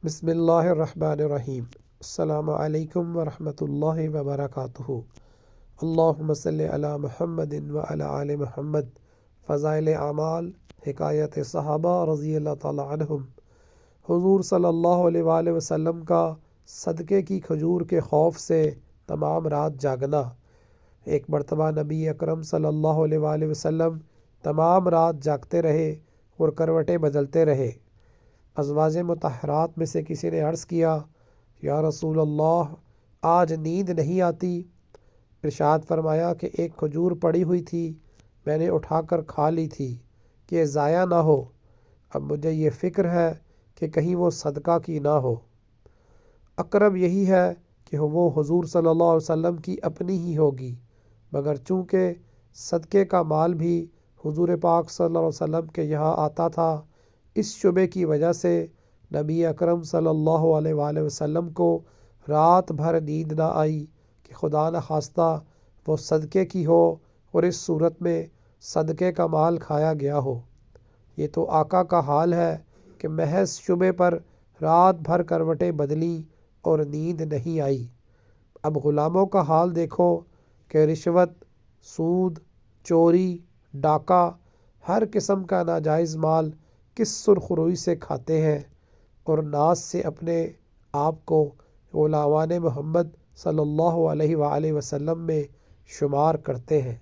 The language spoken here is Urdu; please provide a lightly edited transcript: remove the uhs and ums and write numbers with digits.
بسم اللہ الرحمن الرحیم۔ السلام علیکم ورحمۃ اللہ وبرکاتہ۔ اللہم صلی علی محمد وعلی آل محمد۔ فضائل اعمال، حکایت صحابہ رضی اللہ تعالی عنہم۔ حضور صلی اللہ علیہ وآلہ وسلم کا صدقے کی کھجور کے خوف سے تمام رات جاگنا۔ ایک مرتبہ نبی اکرم صلی اللہ علیہ وآلہ وسلم تمام رات جاگتے رہے اور کروٹیں بدلتے رہے۔ ازواج مطہرات میں سے کسی نے عرض کیا، یا رسول اللہ، آج نیند نہیں آتی؟ ارشاد فرمایا کہ ایک کھجور پڑی ہوئی تھی، میں نے اٹھا کر کھا لی تھی کہ ضائع نہ ہو۔ اب مجھے یہ فکر ہے کہ کہیں وہ صدقہ کی نہ ہو۔ اقرب یہی ہے کہ وہ حضور صلی اللہ علیہ وسلم کی اپنی ہی ہوگی، مگر چونکہ صدقے کا مال بھی حضور پاک صلی اللہ علیہ وسلم کے یہاں آتا تھا، اس شبے کی وجہ سے نبی اکرم صلی اللہ علیہ وآلہ وسلم کو رات بھر نیند نہ آئی کہ خدا نخواستہ وہ صدقے کی ہو اور اس صورت میں صدقے کا مال کھایا گیا ہو۔ یہ تو آقا کا حال ہے کہ محض شبے پر رات بھر کروٹیں بدلیں اور نیند نہیں آئی۔ اب غلاموں کا حال دیکھو کہ رشوت، سود، چوری، ڈاکہ، ہر قسم کا ناجائز مال کس سرخ روئی سے کھاتے ہیں اور ناز سے اپنے آپ کو غلامان محمد صلی اللہ علیہ وآلہ وسلم میں شمار کرتے ہیں۔